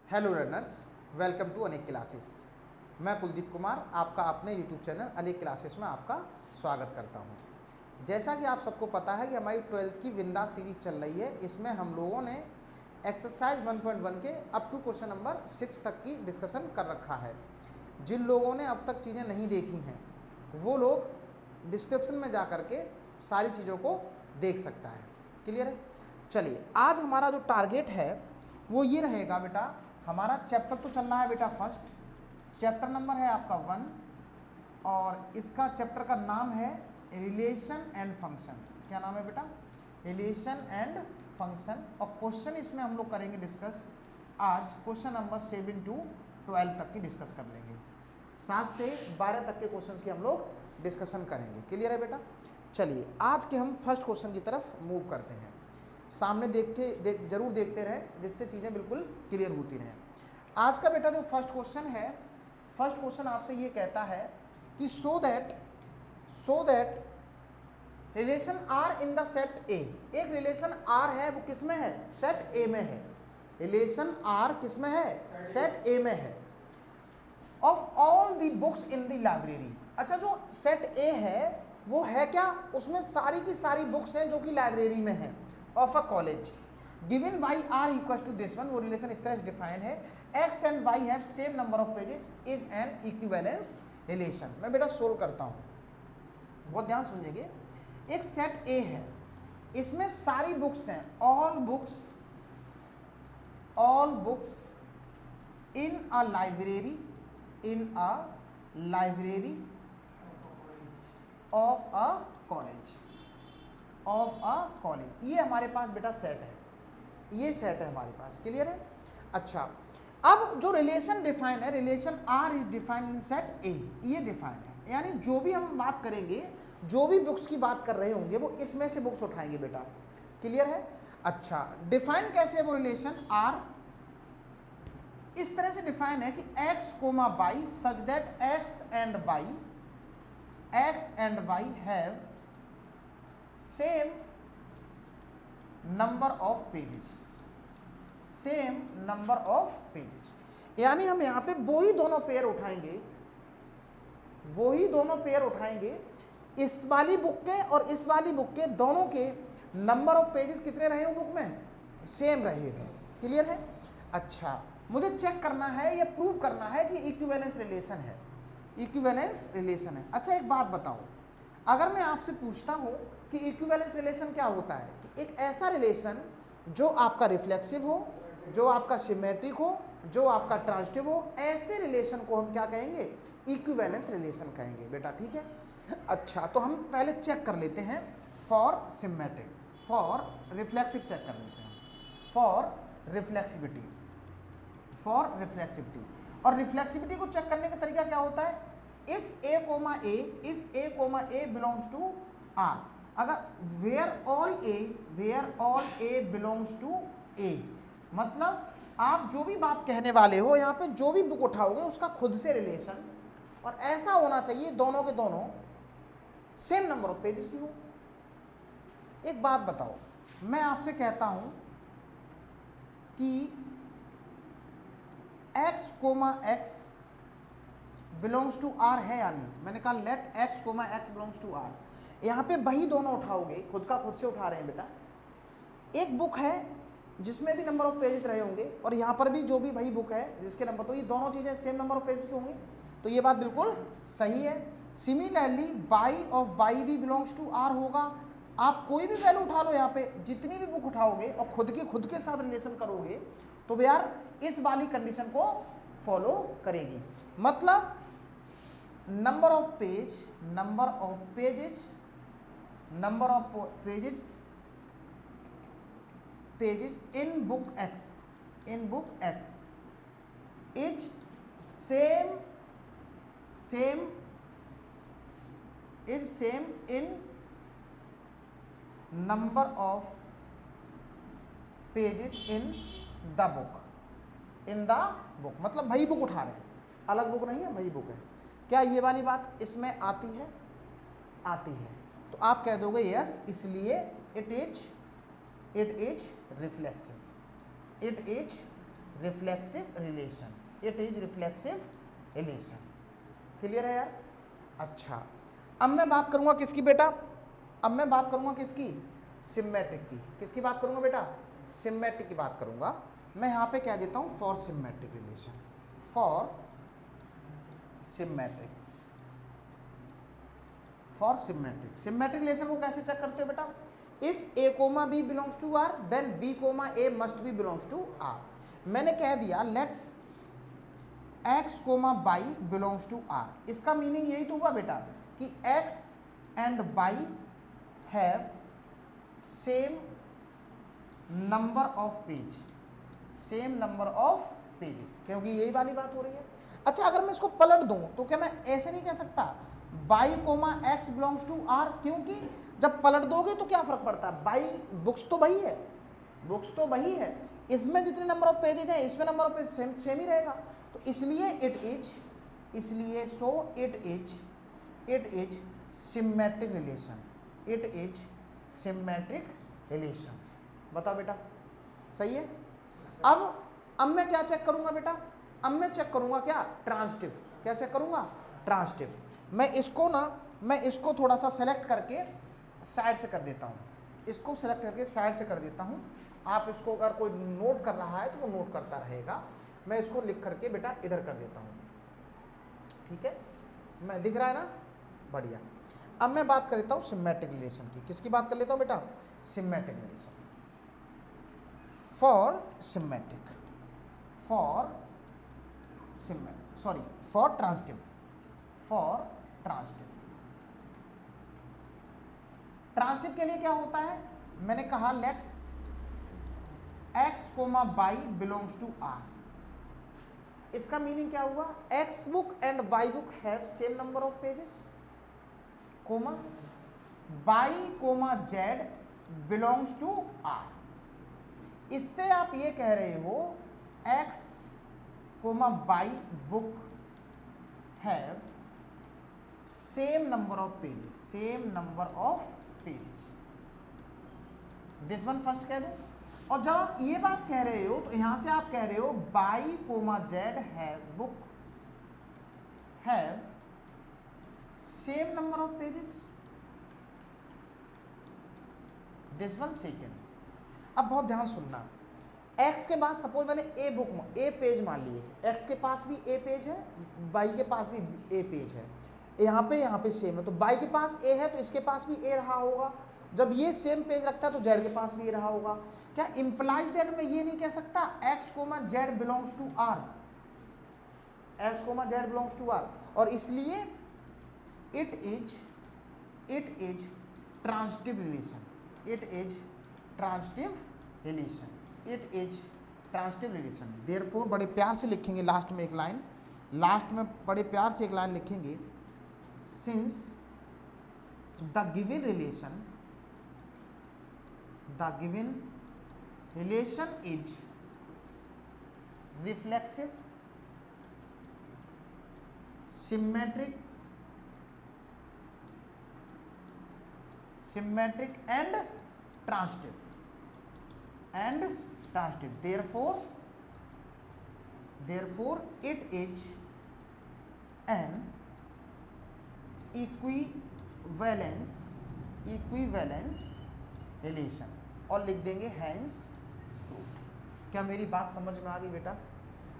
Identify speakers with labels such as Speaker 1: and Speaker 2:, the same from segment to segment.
Speaker 1: Hello learners, welcome to अनेक classes. मैं कुलदीप कुमार आपका अपने यूट्यूब चैनल अनेक क्लासेस में आपका स्वागत करता हूं। जैसा कि आप सबको पता है कि हमारी 12th की विंदा सीरीज चल रही है। इसमें हम लोगों ने एक्सरसाइज 1.1 के अप टू क्वेश्चन नंबर 6 तक की डिस्कशन कर रखा है। जिन लोगों ने अब तक चीज़ें नहीं देखी हैं वो लोग डिस्क्रिप्शन में जा कर के सारी चीज़ों को देख सकता है। क्लियर है? चलिए, आज हमारा जो टारगेट है वो ये रहेगा बेटा। हमारा चैप्टर तो चल रहा है बेटा फर्स्ट, चैप्टर नंबर है आपका 1 और इसका चैप्टर का नाम है रिलेशन एंड फंक्शन। क्या नाम है बेटा? Relation and function. और क्वेश्चन इसमें हम लोग करेंगे डिस्कस। आज क्वेश्चन नंबर 7 to 12 तक की डिस्कस कर लेंगे। 7 से 12 तक के क्वेश्चन की हम लोग डिस्कशन करेंगे। क्लियर है बेटा? चलिए, आज के हम फर्स्ट क्वेश्चन की तरफ मूव करते हैं। सामने जरूर देखते रहें जिससे चीज़ें बिल्कुल क्लियर होती रहें। आज का बेटा जो फर्स्ट क्वेश्चन है, फर्स्ट क्वेश्चन आपसे ये कहता है कि सो that relation R in the set A. एक रिलेशन आर है, वो किस में है? सेट ए में है। रिलेशन आर किस में है? सेट ए में है। Of all the books in the library. अच्छा, जो सेट ए है वो है क्या? उसमें सारी की सारी बुक्स हैं जो कि लाइब्रेरी में है of a college. Given by R equal to this one. वो रिलेशन इस तरह से डिफाइन है, X and Y have same number of pages is an equivalence relation. मैं बेटा सोल्व करता हूँ, बहुत ध्यान सुनिएगा। एक सेट ए है, इसमें सारी बुक्स हैं, all books in a library of a college. ये हमारे पास बेटा सेट है, ये सेट है हमारे पास। क्लियर है? अच्छा, अब जो रिलेशन डिफाइन है, relation R is defined in set A, ये डिफाइन है। यानी जो भी हम बात करेंगे, जो भी बुक्स की बात कर रहे होंगे वो इसमें से बुक्स उठाएंगे बेटा। क्लियर है? अच्छा, डिफाइन कैसे है वो रिलेशन आर? इस तरह से डिफाइन है कि x, y such that x and y have same number of pages. यानी हम यहाँ पे वो ही दोनों पेयर उठाएंगे, इस वाली बुक के और इस वाली बुक के, दोनों के नंबर ऑफ पेजेस कितने रहे हो बुक में? सेम रहे हो। क्लियर है? अच्छा, मुझे चेक करना है, या प्रूव करना है कि इक्विवेलेंस रिलेशन है। अच्छा, एक बात बताओ, अगर मैं आपसे पूछता हूं कि इक्विवेलेंस रिलेशन क्या होता है, कि एक ऐसा रिलेशन जो आपका रिफ्लेक्सिव हो, जो आपका सिमेट्रिक हो, जो आपका ट्रांजिटिव हो, ऐसे रिलेशन को हम क्या कहेंगे? इक्विवेलेंस रिलेशन कहेंगे बेटा। ठीक है? अच्छा, तो हम पहले चेक कर लेते हैं for symmetric, for reflexive check कर लेते हैं, फॉर रिफ्लेक्सिविटी। और रिफ्लेक्सिविटी को चेक करने का तरीका क्या होता है? If A belongs to R, अगर where all A belongs to A, मतलब आप जो भी बात कहने वाले हो, यहाँ पे जो भी बुक उठाओगे उसका खुद से रिलेशन, और ऐसा होना चाहिए दोनों के दोनों सेम नंबर ऑफ पेजेस की हो। एक बात बताओ, मैं आपसे कहता हूं कि x, बिलोंग्स टू आर है या नहीं। मैंने कहा let x, belongs to R. यहाँ पे वही दोनों उठाओगे, खुद का खुद से उठा रहे हैं बेटा। एक बुक है जिसमें भी नंबर ऑफ पेजेस रहे होंगे, और यहाँ पर भी जो भी वही बुक है जिसके नंबर, तो ये दोनों चीज़ें सेम नंबर ऑफ पेजेस की होंगी, तो ये बात बिल्कुल सही है। सिमिलरली बाई ऑफ बाई भी बिलोंग्स टू आर होगा। आप कोई भी वैल्यू उठा लो, यहाँ पे जितनी भी बुक उठाओगे और खुद के साथ रिलेशन करोगे तो यार इस वाली कंडीशन को फॉलो करेगी। मतलब number of pages in book x is same in number of pages in the book. मतलब वही बुक उठा रहे हैं, अलग बुक नहीं है, वही बुक है। क्या ये वाली बात इसमें आती है? आती है। तो आप कह दोगे यस, इसलिए it is reflexive. Reflexive relation, it is reflexive relation. Clear है यार? अच्छा, अब मैं बात करूंगा किसकी बेटा? अब मैं बात करूंगा किसकी? सिमेट्रिक की। किसकी बात करूंगा बेटा? सिमेट्रिक की बात करूंगा। मैं यहां पे कह देता हूं for symmetric relation, for symmetric, for symmetric. Symmetric relation को कैसे चेक करते हो बेटा? If A comma B belongs to R then B comma A must be belongs to R. मैंने कह दिया let X comma Y belongs to R. इसका meaning यही तो हुआ बेटा कि X and Y have same number of page, same number of pages, क्योंकि यही वाली बात हो रही है। अच्छा, अगर मैं इसको पलट दूं तो क्या मैं ऐसे नहीं कह सकता Y comma X belongs to R? क्योंकि जब पलट दोगे तो क्या फर्क पड़ता है, बाई बुक्स तो वही है, बुक्स तो वही है, इसमें जितने नंबर ऑफ पेजेज हैं इसमें नंबर ऑफ पेज सेम ही रहेगा। तो इसलिए इट इज, इसलिए so it is symmetric relation, it is symmetric relation. बताओ बेटा, सही है? अब मैं क्या चेक करूंगा बेटा? अब मैं चेक करूंगा क्या? ट्रांजिटिव। क्या चेक करूंगा? ट्रांजिटिव। मैं इसको थोड़ा सा सेलेक्ट करके साइड से कर देता हूं, इसको सेलेक्ट करके साइड से कर देता हूं। आप इसको अगर कोई नोट कर रहा है तो वो नोट करता रहेगा। मैं इसको लिख करके बेटा इधर कर देता हूं, ठीक है? मैं दिख रहा है ना? बढ़िया। अब मैं बात कर लेता हूं सिमेट्रिक रिलेशन की। किसकी बात कर लेता हूं बेटा? Symmetric relation. For symmetric, for transitive, for transitive. Transitive के लिए क्या होता है? मैंने कहा let X comma Y belongs to R. इसका मीनिंग क्या हुआ? X book and Y book have same number of pages, comma Y comma Z belongs to R. इससे आप ये कह रहे हो X comma Y book have same number of pages, same number of pages. This one first कह दो। और जब आप ये बात कह रहे हो तो यहां से आप कह रहे हो Y comma Z have book have same number of pages. This one second. अब बहुत ध्यान सुनना, x के बाद सपोज मैंने ए पेज मान लिए, x के पास भी ए पेज है, बाई के पास भी ए पेज है, यहाँ पे सेम है, तो बाई के पास ए है तो इसके पास भी ए रहा होगा। जब ये सेम पेज रखता है तो जेड के पास भी ए रहा होगा। क्या इंप्लाइज दैट मैं ये नहीं कह सकता X comma Z belongs to R, X comma Z belongs to R? और इसलिए it is transitive relation, it is transitive relation, it is transitive relation. Therefore बड़े प्यार से लिखेंगे लास्ट में एक लाइन, लास्ट में बड़े प्यार से एक लाइन लिखेंगे, since the given relation is reflexive, symmetric and transitive, therefore it is an equivalence relation। और लिख देंगे hence proved। क्या मेरी बात समझ में आ गई बेटा?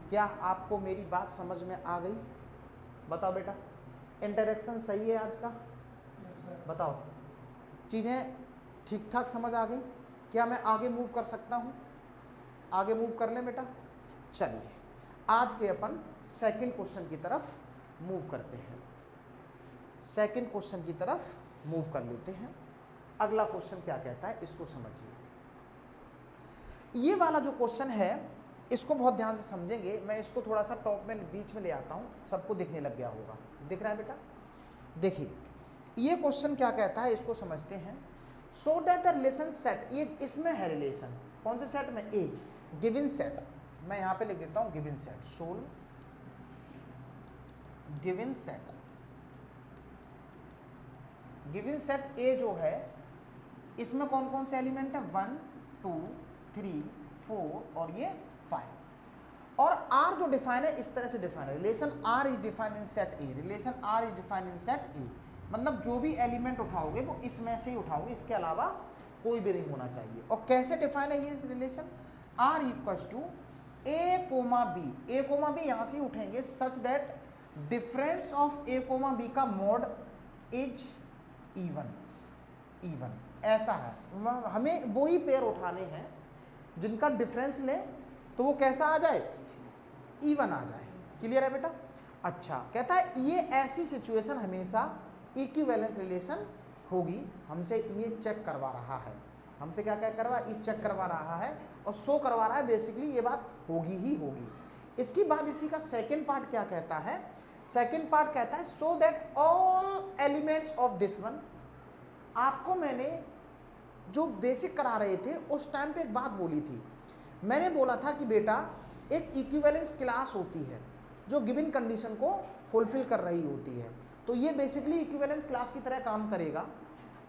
Speaker 1: क्या आपको मेरी बात समझ में आ गई? बताओ बेटा, इंटरेक्शन सही है आज का? बताओ, चीज़ें ठीक ठाक समझ आ गई? क्या मैं आगे मूव कर सकता हूँ? आगे मूव कर लें बेटा? चलिए आज के अपन सेकंड क्वेश्चन की तरफ मूव करते हैं, सेकंड क्वेश्चन की तरफ मूव कर लेते हैं। अगला क्वेश्चन क्या कहता है इसको समझिए। ये वाला जो क्वेश्चन है इसको बहुत ध्यान से समझेंगे। मैं इसको थोड़ा सा टॉप में बीच में ले आता हूँ, सबको दिखने लग गया होगा। दिख रहा है बेटा? देखिए ये क्वेश्चन क्या कहता है इसको समझते हैं। So that the relation set, ये इसमें है रिलेशन, कौन से सेट में? A, given set. मैं यहाँ पे लिख देता हूँ गिवन सेट, सोल given set. Given set A जो है इसमें कौन कौन से एलिमेंट है? 1 2 3 4 और ये 5। और आर जो डिफाइन है इस तरह से डिफाइन है, relation R is defined in set A, relation R is defined in set A, मतलब जो भी एलिमेंट उठाओगे वो इसमें से ही उठाओगे, इसके अलावा कोई भी नहीं होना चाहिए। और कैसे डिफाइन है ये relation, R equals to A comma B, A comma B यहाँ से उठेंगे such that difference of A comma B का मोड इज इवन, इवन ऐसा है, हमें वो ही पेयर उठाने हैं जिनका डिफरेंस ले तो वो कैसा आ जाए, इवन आ जाए। क्लियर है बेटा? अच्छा, कहता है ये ऐसी सिचुएशन हमेशा इक्विवेलेंस रिलेशन होगी, हमसे ये चेक करवा रहा है, हमसे क्या क्या करवा, ये चेक करवा रहा है और शो करवा रहा है, बेसिकली ये बात होगी ही होगी। इसके बाद इसी का सेकेंड पार्ट क्या कहता है, सेकेंड पार्ट कहता है so that all elements of this one, आपको मैंने जो बेसिक करा रहे थे उस टाइम पे एक बात बोली थी, मैंने बोला था कि बेटा एक इक्विवेलेंस क्लास होती है जो गिवन कंडीशन को फुलफिल कर रही होती है, तो ये बेसिकली इक्विवेलेंस क्लास की तरह काम करेगा।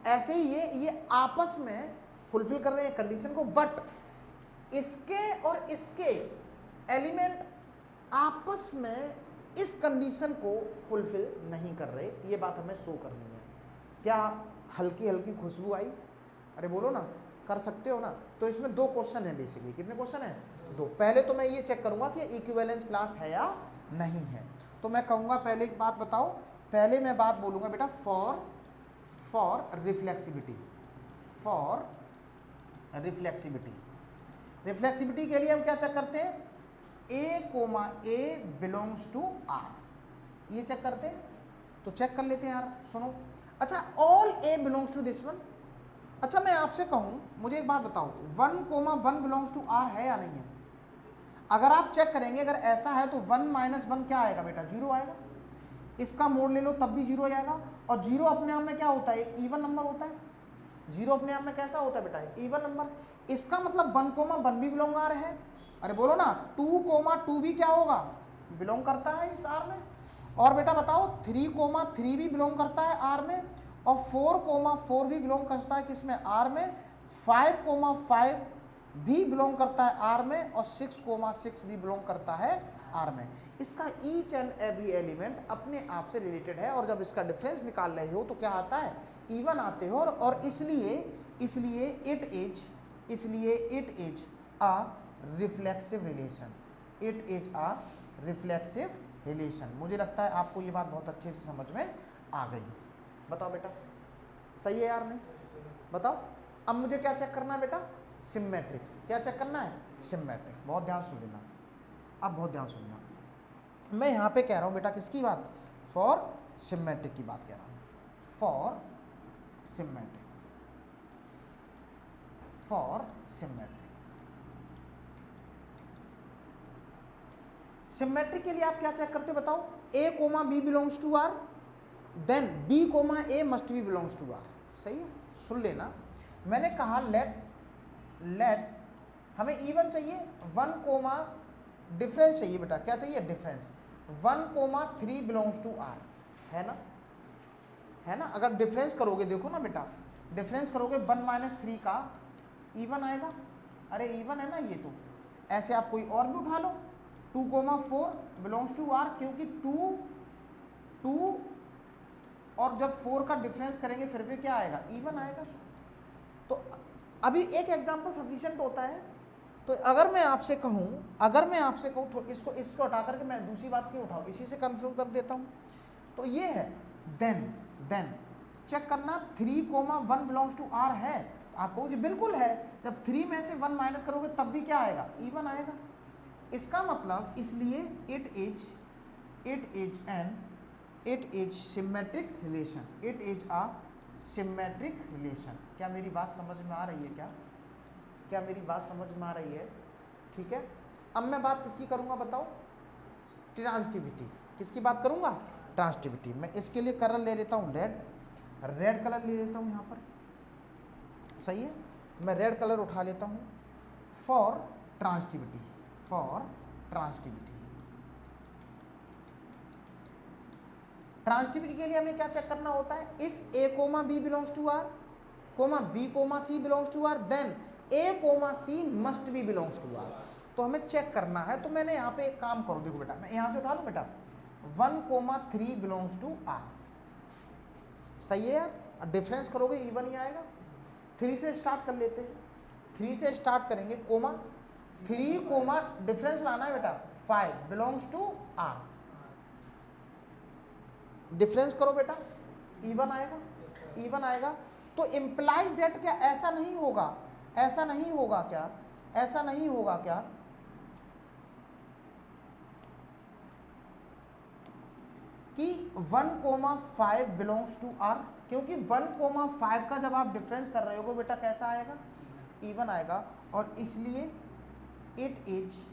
Speaker 1: ऐसे ही ये आपस में फुलफिल कर रहे हैं कंडीशन को, बट इसके और इसके एलिमेंट आपस में इस कंडीशन को फुलफिल नहीं कर रहे, ये बात हमें शो करनी है। क्या हल्की हल्की खुशबू आई? अरे बोलो ना, कर सकते हो ना? तो इसमें दो क्वेश्चन है बेसिकली, कितने क्वेश्चन है? दो। पहले तो मैं ये चेक करूंगा कि इक्विवेलेंस क्लास है या नहीं है, तो मैं कहूंगा पहले एक बात बताओ, पहले मैं बात बोलूंगा बेटा for reflexivity, for reflexivity, reflexivity के लिए हम क्या चेक करते हैं, A comma A belongs to R, ये चेक करते हैं, तो चेक कर लेते हैं यार, सुनो। अच्छा, all A belongs to this one, अच्छा मैं आपसे कहूं, मुझे एक बात बताओ, 1 कोमा 1 बिलोंग्स टू आर है या नहीं है? अगर आप चेक करेंगे, अगर ऐसा है तो 1 माइनस 1 क्या आएगा बेटा, 0 आएगा, इसका मोड ले लो तब भी 0 आएगा, और 0 अपने आप में क्या होता है, एक इवन नंबर होता है, 0 अपने आप में कैसा होता है बेटा, इवन नंबर, इसका मतलब 1 कोमा 1 भी बिलोंग आर है। अरे बोलो ना, 2 कोमा 2 भी क्या होगा, बिलोंग करता है इस आर में, और बेटा बताओ 3 कोमा 3 भी बिलोंग करता है आर में, और 4 कोमा 4 भी बिलोंग करता है किसमें, आर में, 5 कोमा 5 भी बिलोंग करता है आर में, और 6 कोमा 6 भी बिलोंग करता है आर में। इसका ईच एंड एवरी एलिमेंट अपने आप से रिलेटेड है, और जब इसका डिफरेंस निकाल रहे हो तो क्या आता है, इवन आते हो, और इसलिए it is a reflexive relation, it is a reflexive relation. मुझे लगता है आपको ये बात बहुत अच्छे से समझ में आ गई। बताओ बेटा, सही है यार? नहीं बताओ। अब मुझे क्या चेक करना है बेटा, सिमेट्रिक, क्या चेक करना है, सिमेट्रिक। बहुत ध्यान सुन लेना, अब बहुत ध्यान सुनना, मैं यहाँ पे कह रहा हूँ बेटा किसकी बात, फॉर सिमेट्रिक की बात कह रहा हूँ, for symmetric, for symmetric. Symmetric के लिए आप क्या चेक करते हो बताओ, A comma B belongs to R, then B comma A must be belongs to R. सही है, सुन लेना, मैंने कहा लेट हमें इवन चाहिए, 1 कोमा डिफरेंस चाहिए बेटा, क्या चाहिए, difference, 1 comma 3 belongs to R, है ना, है ना? अगर डिफरेंस करोगे, देखो ना बेटा, डिफरेंस करोगे 1 माइनस 3 का इवन आएगा, अरे इवन है ना ये, तो ऐसे आप कोई और भी उठा लो, 2 कोमा 4 बिलोंग्स टू आर, क्योंकि 2 और जब 4 का डिफरेंस करेंगे फिर भी क्या आएगा, इवन आएगा। तो अभी एक एग्जांपल सफिशिएंट होता है। तो अगर मैं आपसे कहूँ तो इसको हटा करके मैं दूसरी बात क्यों उठाऊँ, इसी से कन्फर्म कर देता हूँ। तो ये है, देन चेक करना, 3 कोमा 1 बिलोंग्स टू आर है, आपको जी बिल्कुल है, जब 3 में से 1 माइनस करोगे तब भी क्या आएगा, इवन आएगा। इसका मतलब इसलिए it is symmetric relation, it is a symmetric relation. क्या मेरी बात समझ में आ रही है? क्या मेरी बात समझ में आ रही है? ठीक है। अब मैं बात किसकी करूंगा बताओ, ट्रांजिटिविटी। किसकी बात करूंगा, ट्रांजिटिविटी। मैं इसके लिए कलर ले लेता हूँ रेड कलर ले लेता हूँ यहाँ पर, सही है, मैं रेड कलर उठा लेता हूँ फॉर ट्रांजिटिविटी, ट्रांजिटिविटी के लिए हमें क्या चेक करना होता है, if A comma B belongs to R, comma B comma C belongs to R, then A comma C must be belongs to R. तो हमें चेक करना है। तो मैंने यहाँ पे एक काम करो, देखो बेटा मैं यहाँ से उठा लूँ बेटा 1,3 बिलोंग्स टू आर, सही है यार। डिफरेंस करोगे इवन ही आएगा। 3 से स्टार्ट कर लेते हैं, 3 से स्टार्ट करेंगे, कोमा 3 कोमा डिफरेंस लाना है बेटा 5 बिलोंग्स टू आर। डिफरेंस करो बेटा, इवन आएगा, इवन आएगा। तो इंप्लाइज दैट क्या ऐसा नहीं होगा, ऐसा नहीं होगा क्या, ऐसा नहीं होगा क्या कि 1,5 बिलोंग्स टू आर, क्योंकि 1,5 का जब आप डिफरेंस कर रहे हो बेटा कैसा आएगा, इवन आएगा। और इसलिए it is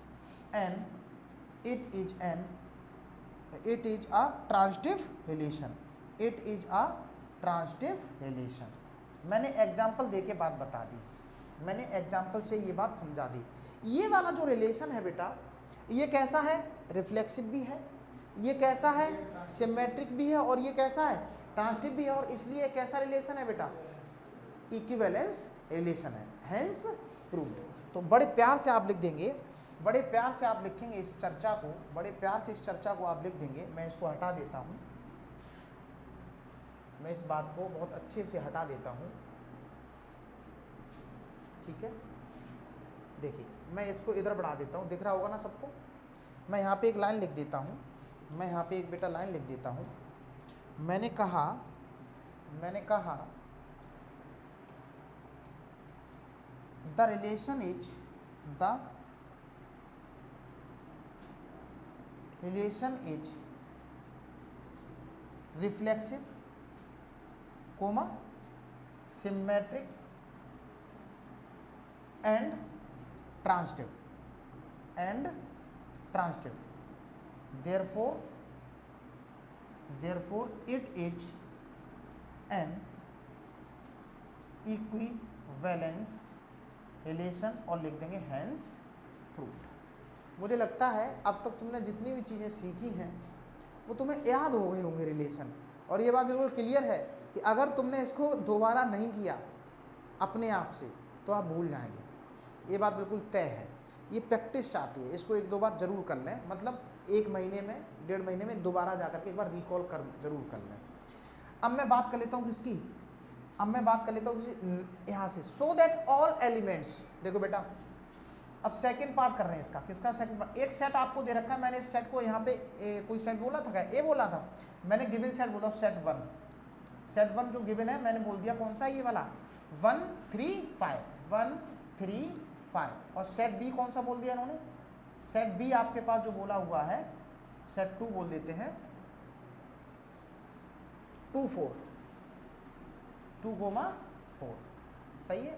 Speaker 1: a transitive relation, it is a transitive relation. मैंने एग्जाम्पल दे के बात बता दी, मैंने एग्जाम्पल से ये बात समझा दी। ये वाला जो रिलेशन है बेटा ये कैसा है, रिफ्लेक्सिव भी है, ये कैसा है, सिमेट्रिक भी है, और ये कैसा है, ट्रांजिटिव भी है। और इसलिए कैसा रिलेशन है बेटा, इक्विवेलेंस रिलेशन है, हेंस प्रूव्ड। तो बड़े प्यार से आप लिख देंगे, बड़े प्यार से आप लिखेंगे इस चर्चा को, बड़े प्यार से इस चर्चा को आप लिख देंगे। मैं इसको हटा देता हूँ, मैं इस बात को बहुत अच्छे से हटा देता हूँ, ठीक है। देखिए मैं इसको इधर बढ़ा देता हूँ, दिख रहा होगा ना सबको। मैं यहाँ पे एक लाइन लिख देता हूँ, मैं यहाँ पे एक बेटा लाइन लिख देता हूँ। मैंने कहा the relation is reflexive comma symmetric and transitive therefore it is an equivalence relation, और लिख देंगे hence proved। मुझे लगता है अब तक तुमने जितनी भी चीज़ें सीखी हैं वो तुम्हें याद हो गए होंगे रिलेशन। और ये बात बिल्कुल क्लियर है कि अगर तुमने इसको दोबारा नहीं किया अपने आप से तो आप भूल जाएंगे, ये बात बिल्कुल तय है। ये प्रैक्टिस चाहती है, इसको 1-2 बार जरूर कर लें, मतलब 1 महीने में 1.5 महीने में दोबारा जाकर के एक बार रिकॉल कर जरूर कर लें। अब मैं बात कर लेता हूँ किसकी, अब मैं बात कर लेता हूँ किसी यहाँ से, सो दैट ऑल एलिमेंट्स। देखो बेटा अब सेकंड पार्ट कर रहे हैं इसका, किसका सेकंड पार्ट। एक सेट आपको दे रखा है, मैंने इस सेट को यहाँ पे कोई सेट बोला था क्या, ए बोला था मैंने, गिवन सेट बोला सेट 1 जो गिवन है मैंने बोल दिया कौन सा, ये वाला 1 3 5 और सेट बी कौन सा बोल दिया इन्होंने, सेट बी आपके पास जो बोला हुआ है सेट 2 बोल देते हैं 2 4, सही है।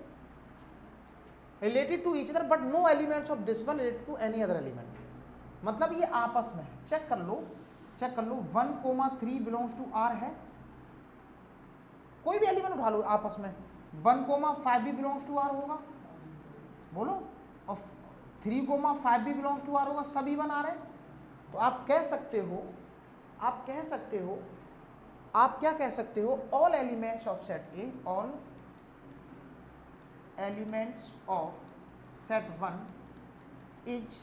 Speaker 1: Related to each other but no elements of this one related to any other element, मतलब ये आपस में चेक कर लो 1,3 बिलोंग्स टू आर है, कोई भी एलिमेंट उठा लो आपस में, 1,5 भी बिलोंग्स टू आर होगा, बोलो, और 3,5 भी बिलोंग्स टू आर होगा, सभी वन आ रहे हैं। तो आप कह सकते हो all elements of set A, all elements of set 1 is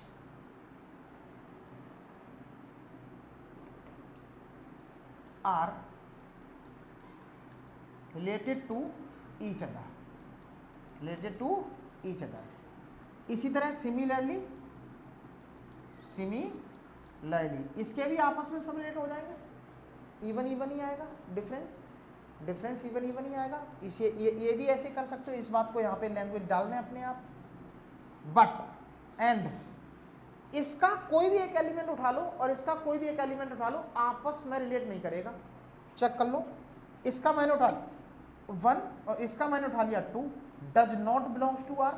Speaker 1: R related to each other, इसी तरह सिमिलरली इसके भी आपस में सब रिलेट हो जाएंगे, इवन ही आएगा, डिफरेंस इवन ही आएगा। इसे ये भी ऐसे कर सकते हो, इस बात को यहाँ पे लैंग्वेज डाल दें अपने आप। बट एंड इसका कोई भी एक एलिमेंट उठा लो और इसका कोई भी एक एलिमेंट उठा लो, आपस में रिलेट नहीं करेगा। चेक कर लो, इसका मैंने उठा 1 और इसका मैंने उठा लिया 2, does not belongs to R.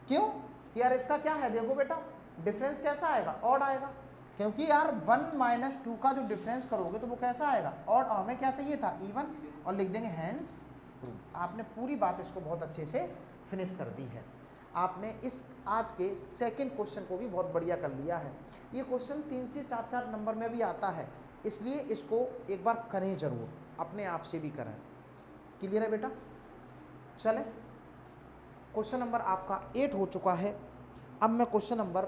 Speaker 1: क्यों यार, इसका क्या है, देखो बेटा डिफरेंस कैसा आएगा, ऑड आएगा, क्योंकि यार 1 - 2 का जो डिफरेंस करोगे तो वो कैसा आएगा, ऑड। हमें क्या चाहिए था, इवन, और लिख देंगे हेंस प्रूव्ड। आपने पूरी बात इसको बहुत अच्छे से फिनिश कर दी है। आपने इस आज के सेकंड क्वेश्चन को भी बहुत बढ़िया कर लिया है। ये क्वेश्चन 3 से 4 नंबर में भी आता है, इसलिए इसको एक बार करें जरूर, अपने आप से भी करें। क्लियर है बेटा? चले, क्वेश्चन नंबर आपका 8 हो चुका है। अब मैं क्वेश्चन नंबर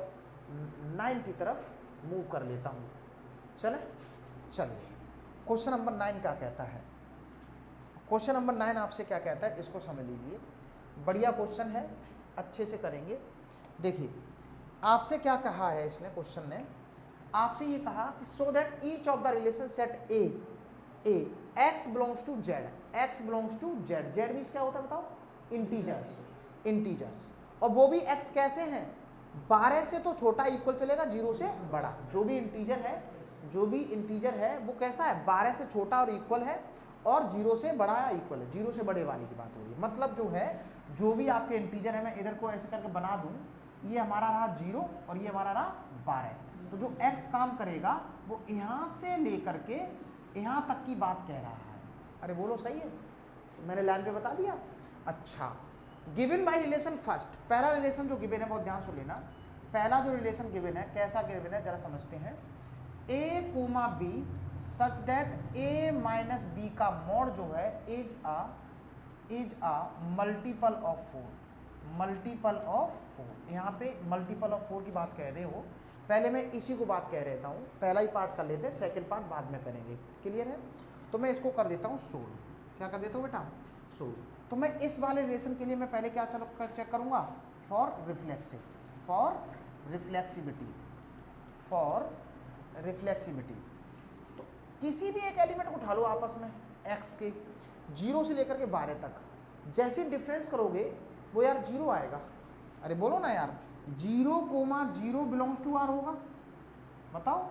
Speaker 1: 9 की तरफ मूव कर लेता हूँ। चलिए क्वेश्चन नंबर 9 क्या कहता है। क्वेश्चन नंबर 9 आपसे क्या कहता है इसको समझ लीजिए, बढ़िया क्वेश्चन है, अच्छे से करेंगे। देखिए आपसे क्या कहा है इसने, क्वेश्चन ने आपसे ये कहा कि सो that each of the relation set A X belongs to Z, X belongs to Z, Z means क्या होता है बताओ, इंटीजर्स, और वो भी एक्स कैसे हैं, 12 से तो छोटा इक्वल चलेगा, 0 से बड़ा, जो भी इंटीजर है वो कैसा है, 12 से छोटा और इक्वल है, और 0 से बड़ा या इक्वल है, 0 से बड़े वाली की बात हो रही है। मतलब जो है जो भी आपके इंटीजर है, मैं इधर को ऐसे करके बना दूं, ये हमारा रहा 0 और ये हमारा रहा 12, तो जो x काम करेगा वो यहाँ से लेकर के यहाँ तक की बात कह रहा है। अरे बोलो सही है, मैंने लाइन पे बता दिया। अच्छा, गिवन बाय रिलेशन फर्स्ट, पहला रिलेशन जो गिवन है बहुत ध्यान से लेना, पहला जो रिलेशन गिवन है कैसा गिवन है जरा समझते हैं। a comma b such that a minus b का मॉड जो है इज अ मल्टीपल ऑफ 4, यहाँ पे मल्टीपल ऑफ 4 की बात कह रहे हो। पहले मैं इसी को बात कह रहता हूँ, पहला ही पार्ट कर लेते हैं, सेकंड पार्ट बाद में करेंगे, क्लियर है। तो मैं इसको कर देता हूँ सोल्व, क्या कर देता हूँ बेटा, सोल्व। तो मैं इस वाले रिलेशन के लिए मैं पहले क्या चेक करूँगा, फॉर रिफ्लेक्सिविटी। तो किसी भी एक एलिमेंट उठा लो आपस में x के, 0 से लेकर के 12 तक, जैसे डिफरेंस करोगे वो यार 0 आएगा। अरे बोलो ना यार, 0,0 बिलोंग्स टू r होगा, बताओ,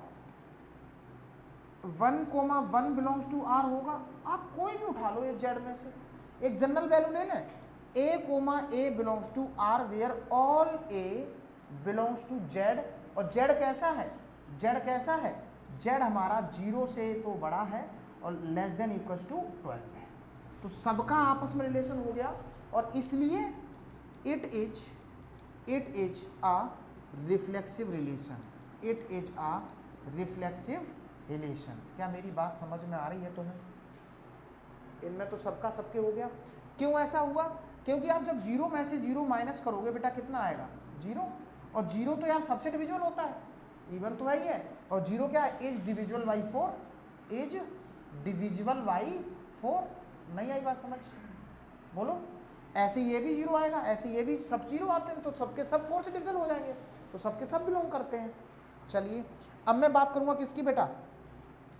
Speaker 1: 1,1 बिलोंग्स टू r होगा। आप कोई भी उठा लो ये जेड में से, एक जनरल वैल्यू ले लें, a belongs to r where all a belongs to z, और z कैसा है, z हमारा 0 से तो बड़ा है और लेस देन इक्वल्स टू 12 है। तो सबका आपस में रिलेशन हो गया, और इसलिए it is a reflexive relation. क्या मेरी बात समझ में आ रही है तुम्हें? इनमें तो सबका सबके हो गया। क्यों ऐसा हुआ? क्योंकि आप जब 0 में से 0 माइनस करोगे बेटा कितना आएगा, 0, और 0 तो यार सबसे डिविजिबल होता है, इवन तो है ही है, और 0 क्या है, इज डिविजिबल बाई 4, नहीं आई बात समझ, बोलो। ऐसे ये भी 0 आएगा, ऐसे ये भी, सब 0 आते हैं, तो सबके सब 4 से डिविजिबल हो जाएंगे, तो सबके सब बिलोंग करते हैं। चलिए अब मैं बात करूंगा किसकी बेटा,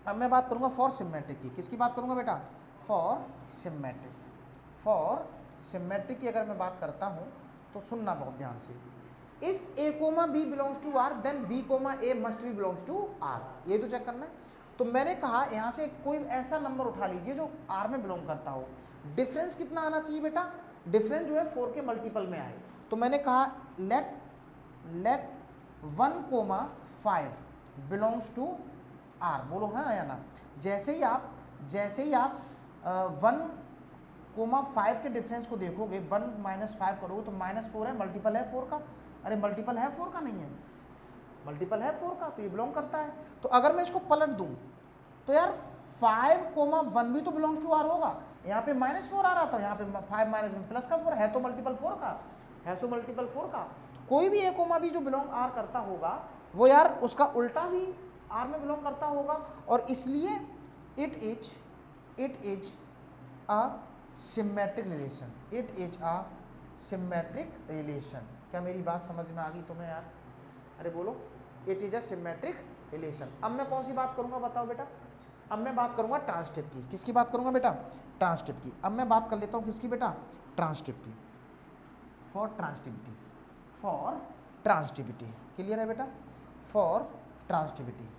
Speaker 1: अब मैं बात करूंगा फॉर सिमेट्रिक की। किसकी बात करूंगा बेटा, फॉर सिमेट्रिक की अगर मैं बात करता हूं तो सुनना बहुत ध्यान से। If a comma b belongs to r then b comma a must be belongs to r, ये तो चेक करना है। तो मैंने कहा यहाँ से कोई ऐसा नंबर उठा लीजिए जो r में बिलोंग करता हो। डिफरेंस कितना आना चाहिए बेटा, डिफरेंस जो है 4 के मल्टीपल में आए। तो मैंने कहा लेट 1,5 बिलोंग्स टू r, बोलो हाँ या ना। जैसे ही आप 1,5 के डिफरेंस को देखोगे, 1 - 5 करोगे तो -4 है, मल्टीपल है 4 का। अरे मल्टीपल है 4 का, नहीं है, मल्टीपल है 4 का, तो ये बिलोंग करता है। तो अगर मैं इसको पलट दूं तो यार 5,1 भी तो बिलोंग्स टू r होगा। यहाँ पे -4 आ रहा था, यहाँ पे 5 - प्लस का 4 है, तो मल्टीपल 4 का है, सो मल्टीपल 4 का। तो कोई भी a कोमा भी जो बिलोंग r करता होगा वो यार उसका उल्टा भी r में बिलोंग करता होगा, और इसलिए it is a symmetric relation. क्या मेरी बात समझ में आ गई तुम्हें यार? अरे बोलो, it is a symmetric relation. अब मैं कौन सी बात करूंगा बताओ बेटा, अब मैं बात करूंगा ट्रांसटिव की। किसकी बात करूंगा बेटा, ट्रांसटिव की। अब मैं बात कर लेता हूं किसकी बेटा, ट्रांसटिव की, फॉर ट्रांसटिविटी। क्लियर है बेटा, फॉर ट्रांसटिविटी।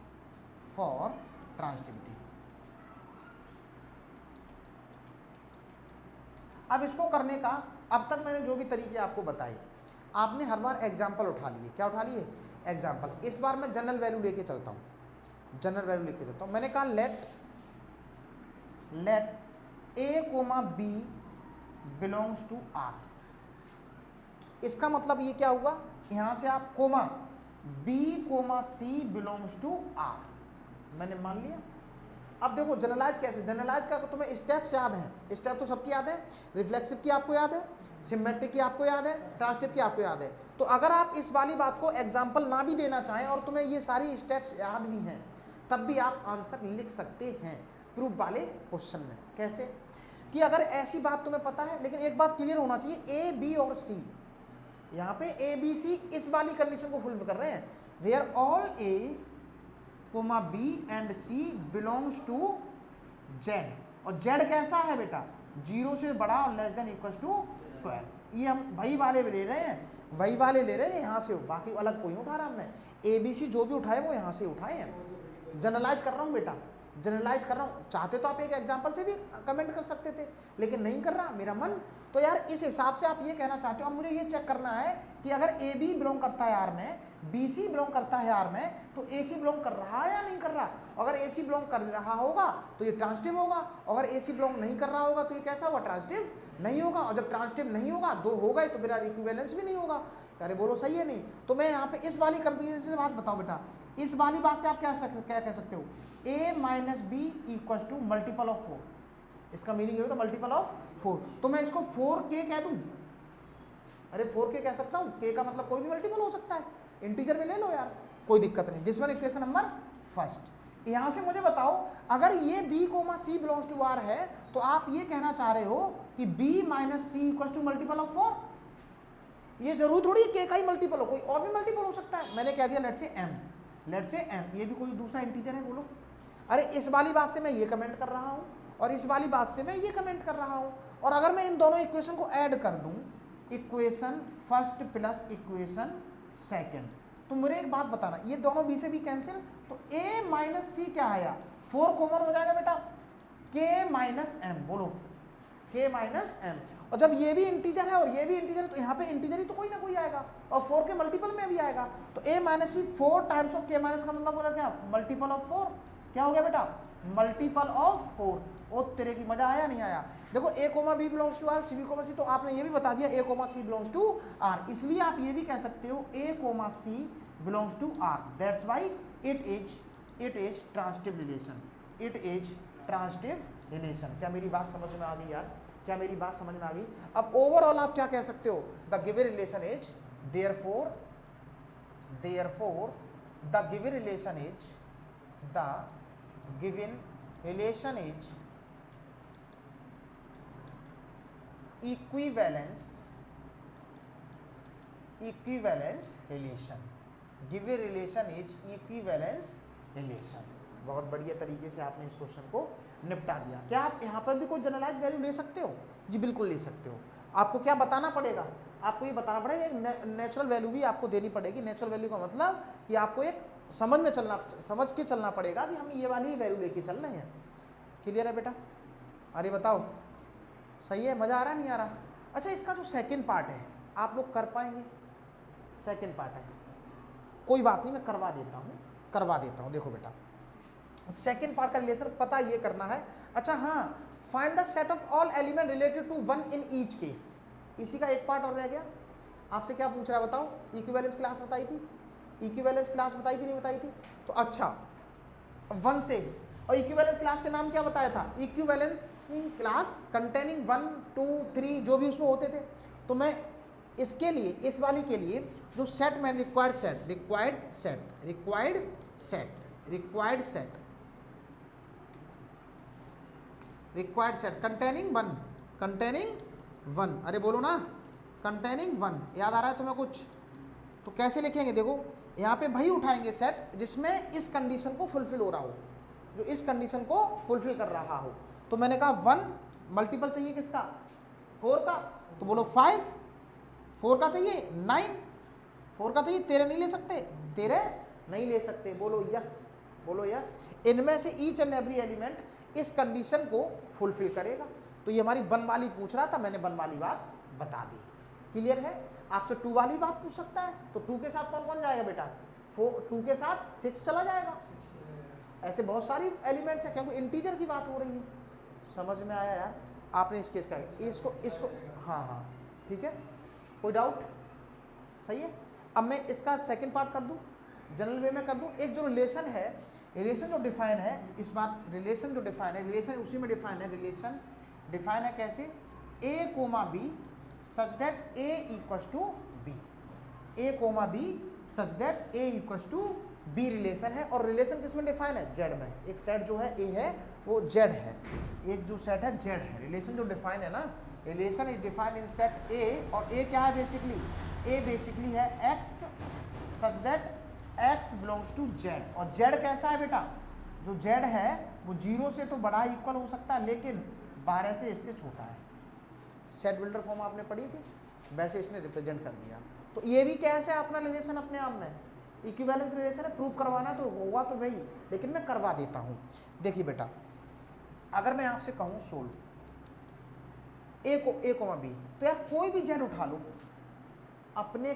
Speaker 1: अब इसको करने का, अब तक मैंने जो भी तरीके आपको बताए, आपने हर बार एग्जाम्पल उठा लिए। क्या उठा लिए, एग्जाम्पल। इस बार मैं जनरल वैल्यू लेके चलता हूँ, मैंने कहा let a comma b belongs to r। इसका मतलब ये क्या हुआ, यहाँ से आप comma b comma c belongs to r, मैंने मान लिया। अब देखो जनरलाइज कैसे, जनरलाइज का तुम्हें स्टेप्स याद हैं, स्टेप तो सबकी याद है, रिफ्लेक्सिव की आपको याद है, सिमेट्रिक की आपको याद है, ट्रांसटिव की आपको याद है। तो अगर आप इस वाली बात को एग्जाम्पल ना भी देना चाहें और तुम्हें ये सारी स्टेप्स याद भी हैं, तब भी आप आंसर लिख सकते हैं प्रूफ वाले क्वेश्चन में। कैसे कि अगर ऐसी बात तुम्हें पता है, लेकिन एक बात क्लियर होना चाहिए, ए बी और सी, यहाँ पे ए बी सी इस वाली कंडीशन को फुलफिल कर रहे हैं, where all A comma B and C belongs to Z, और जेड कैसा है बेटा, 0 से बड़ा और लेस देन इक्वल टू 12। ये हम वही वाले ले रहे हैं, वही वाले ले रहे हैं यहाँ से, बाकी अलग कोई नहीं उठा रहा हमने, ए बी सी जो भी उठाए वो यहाँ से उठाए हैं। जनरलाइज कर रहा हूँ बेटा, जनरलाइज कर रहा हूँ। चाहते तो आप एक एग्जांपल से भी कमेंट कर सकते थे, लेकिन नहीं कर रहा मेरा मन। तो यार इस हिसाब से आप ये कहना चाहते हो, अब मुझे ये चेक करना है कि अगर ए बी बिलोंग करता है आर में, बी सी बिलोंग करता है आर में, तो ए सी बिलोंग कर रहा है या नहीं कर रहा। अगर ए सी बिलोंग कर रहा होगा तो ये ट्रांसटिव होगा, अगर ए सी बिलोंग नहीं कर रहा होगा तो ये कैसा होगा, ट्रांसटिव नहीं होगा। और जब ट्रांसटिव नहीं होगा, 2 हो गए तो मेरा इक्विवेलेंस भी नहीं होगा। अरे बोलो सही है नहीं। तो मैं यहाँ पे इस वाली कंपेरिजन से बात बताओ बेटा, इस वाली बात से आप क्या कह सकते हो, a minus B equal to multiple of 4, इसका मीनिंग ये होता है मल्टीपल ऑफ 4। तो मैं इसको 4k कह दूं, अरे 4k कह सकता हूं, k का मतलब कोई भी मल्टीपल हो सकता है, इंटीजर में ले लो यार, कोई दिक्कत नहीं। This one equation number first. यहां से मुझे बताओ, अगर ये b comma c belongs to r है, तो आप ये कहना चाह रहे हो कि b minus C equal to multiple of 4। ये जरूर थोड़ी k का ही मल्टीपल हो, कोई और भी मल्टीपल हो सकता है। मैंने कह दिया लेट्स से m, ये भी कोई दूसरा इंटीजर है, बोलो। अरे इस वाली बात से मैं ये कमेंट कर रहा हूँ और इस वाली बात से मैं ये कमेंट कर रहा हूँ, और अगर मैं इन दोनों इक्वेशन को ऐड कर दूँ, equation first plus equation second, तो मुझे एक बात बताना, ये दोनों बी से भी कैंसिल, तो a माइनस सी क्या आया, 4 कॉमन हो जाएगा बेटा, k माइनस एम, बोलो k माइनस एम। और जब ये भी इंटीजर है और ये भी इंटीजर है, तो यहाँ पे इंटीजर ही तो कोई ना कोई आएगा, और 4 के मल्टीपल में भी आएगा। तो a minus C 4 times of k minus का मतलब बोला क्या, मल्टीपल ऑफ 4। क्या हो गया बेटा, मल्टीपल ऑफ 4। ओ तेरे की मजा आया नहीं आया। देखो a comma b belongs to r, C B comma C, तो आपने ये भी बता दिया a comma c belongs to r, इसलिए आप ये भी कह सकते हो a comma c belongs to r, that's why it is transitive relation, it is transitive relation. क्या मेरी बात समझ में आ गई यार, क्या मेरी बात समझ में आ गई। अब ओवरऑल आप क्या कह सकते हो, the given relation is therefore the given relation is equivalence relation, given relation is equivalence relation. बहुत बढ़िया तरीके से आपने इस क्वेश्चन को निपटा दिया। क्या आप यहाँ पर भी कोई जनरलाइज वैल्यू ले सकते हो, जी बिल्कुल ले सकते हो। आपको क्या बताना पड़ेगा, आपको ये बताना पड़ेगा, एक नेचुरल वैल्यू भी आपको देनी पड़ेगी। नेचुरल वैल्यू का मतलब कि आपको एक समझ के चलना पड़ेगा कि हम ये वाली वैल्यू लेके चल रहे हैं। क्लियर है बेटा, अरे बताओ सही है, मज़ा आ रहा नहीं आ रहा। अच्छा इसका जो सेकंड पार्ट है आप लोग कर पाएंगे, सेकंड पार्ट है, कोई बात नहीं मैं करवा देता हूँ। देखो बेटा सेकंड पार्ट का रिलेशन पता ये करना है। अच्छा हाँ, find the set of all element related to 1 in each case, इसी का एक पार्ट और रह गया। आपसे क्या पूछ रहा है बताओ, इक्विवेलेंस क्लास बताई थी, इक्विवेलेंस क्लास बताई थी नहीं बताई थी, तो अच्छा 1 से, और इक्विवेलेंस क्लास के नाम क्या बताया था, इक्विवेलेंसिंग क्लास कंटेनिंग 1 2 3 जो भी उसमें होते थे। तो मैं इसके लिए, इस वाली के लिए जो सेट में रिक्वायर्ड सेट कंटेनिंग 1, अरे बोलो ना कंटेनिंग 1, याद आ रहा है तुम्हें कुछ, तो कैसे लिखेंगे, देखो यहाँ पे भाई उठाएंगे सेट जिसमें इस कंडीशन को फुलफिल हो रहा हो, जो इस कंडीशन को फुलफिल कर रहा हो। तो मैंने कहा 1 मल्टीपल चाहिए किसका, 4 का, तो बोलो 5, 4 का चाहिए 9, 4 का चाहिए, तेरे नहीं ले सकते, बोलो यस। इनमें से ईच एंड एवरी एलिमेंट इस कंडीशन को फुलफिल करेगा। तो ये हमारी 1 वाली पूछ रहा था, मैंने 1 वाली बात बता दी। क्लियर है। आपसे 2 वाली बात पूछ सकता है, तो 2 के साथ कौन कौन जाएगा बेटा, 2 के साथ 6 चला जाएगा। ऐसे बहुत सारी एलिमेंट्स है, क्योंकि इंटीजर की बात हो रही है। समझ में आया यार, आपने इस केस का इसको हाँ ठीक है, कोई डाउट, सही है। अब मैं इसका सेकंड पार्ट कर दूं, जनरल वे में कर दूं, एक जो रिलेशन है, रिलेशन जो डिफाइन है, इस बार रिलेशन जो डिफाइन है, रिलेशन उसी में डिफाइन है, रिलेशन डिफाइन है कैसे, A comma B such that A equals to B, A comma B such that A equals to B relation है। और रिलेशन किस में डिफाइन है, जेड में। एक सेट जो है ए है वो जेड है, एक जो सेट है जेड है। रिलेशन जो डिफाइन है ना, relation is defined in set A, और ए क्या है बेसिकली, ए बेसिकली है X such that x belongs to Z. और जेड कैसा है बेटा, जो जेड है वो 0 से तो बड़ा इक्वल हो सकता है, लेकिन 12 से इसके छोटा है। सेट बिल्डर फॉर्म आपने पढ़ी थी, वैसे इसने रिप्रेजेंट कर दिया। तो ये भी कैसे है अपना रिलेशन अपने आप में, इक्विवेलेंस रिलेशन है, प्रूव करवाना तो होगा तो वही, लेकिन मैं करवा देता हूँ। देखिए बेटा, अगर मैं आपसे कहूँ सोल्व ए कोमा बी, तो यार कोई भी जेड उठा लो, अपने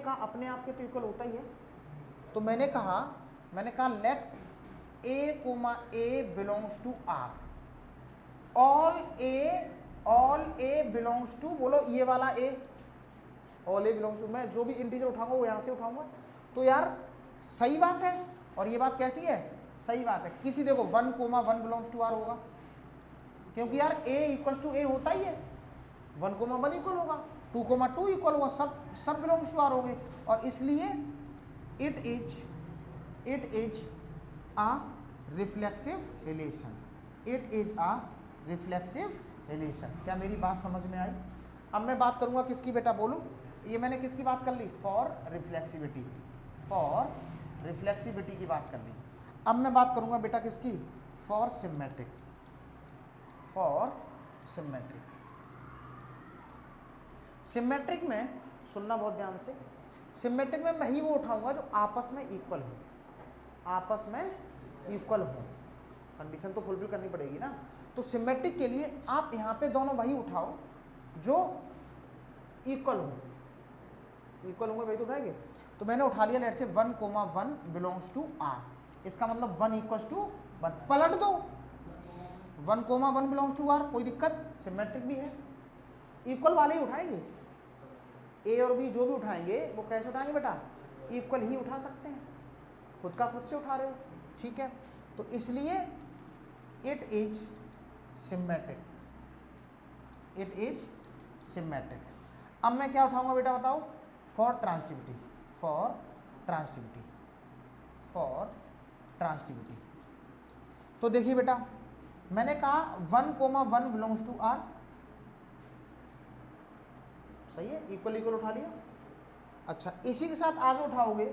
Speaker 1: आप के तो इक्वल होता ही है। तो मैंने कहा let A comma A belongs to R, all A belongs to, बोलो ये वाला A, all A belongs to, मैं जो भी इंटीजर उठाऊंगा वो यहाँ से उठाऊंगा। तो यार सही बात है, और ये बात कैसी है, सही बात है। किसी देखो 1 कोमा 1 बिलोंग्स टू आर होगा, क्योंकि यार ए इक्वल्स टू ए होता ही है, 1 कोमा 1 इक्वल होगा, 2 कोमा 2 इक्वल होगा, सब बिलोंग्स टू आर हो गए। और इसलिए it is a reflexive relation, it is a reflexive relation. क्या मेरी बात समझ में आई? अब मैं बात करूंगा किसकी बेटा, बोलो, ये मैंने किसकी बात कर ली, फॉर रिफ्लेक्सिविटी की बात कर ली। अब मैं बात करूंगा बेटा किसकी, फॉर सिमेट्रिक। सिमेट्रिक में सुनना बहुत ध्यान से, सिमेट्रिक में मैं ही वो उठाऊंगा जो आपस में इक्वल हो, कंडीशन तो फुलफिल करनी पड़ेगी ना। तो सिमेट्रिक के लिए आप यहाँ पे दोनों वही उठाओ जो इक्वल होंगे, वही तो उठाएंगे। तो मैंने उठा लिया लेट से 1 कोमा 1 बिलोंग्स टू आर, इसका मतलब 1 इक्वल्स टू 1, पलट दो 1 कोमा 1 बिलोंग्स टू आर, कोई दिक्कत, सिमेट्रिक भी है, इक्वल वाले ही उठाएंगे। ए और बी जो भी उठाएंगे वो कैसे उठाएंगे बेटा, इक्वल ही उठा सकते हैं, खुद से उठा रहे हो, ठीक है। तो इसलिए इट इज सिमेट्रिक। अब मैं क्या उठाऊंगा बेटा बताओ, फॉर ट्रांसटिविटी। तो देखिए बेटा, मैंने कहा 1 कोमा 1 बिलोंग्स टू आर, सही है, इक्वल उठा लिया। अच्छा, इसी के साथ आगे उठाओगे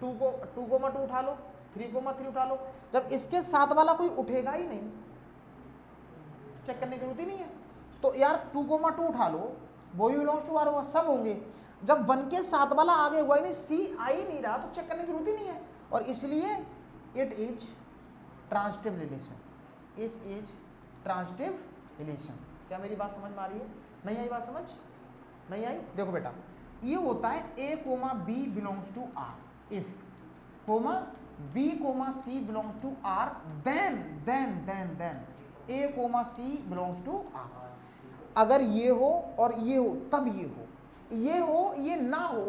Speaker 1: 2 कोमा 2 उठा लो, 3 कोमा 3 उठा लो। जब इसके साथ वाला कोई उठेगा ही नहीं, चेक करने की जरूरत ही नहीं है। तो यार 2 कोमा 2 उठा लो, वो भी बिलोंग्स टू आर होगा, सब होंगे। जब 1 के साथ वाला आगे हुआ ही नहीं, सी आ ही नहीं रहा, तो चेक करने की जरूरत ही नहीं है। और इसलिए इट इज ट्रांजिटिव रिलेशन। क्या मेरी बात समझ में आ रही है? नहीं आई बात समझ? नहीं आई? देखो बेटा, ये होता है A comma B belongs to R, if comma B comma C belongs to R, then A comma C belongs to R. अगर ये हो और ये हो तब ये हो ये ना हो,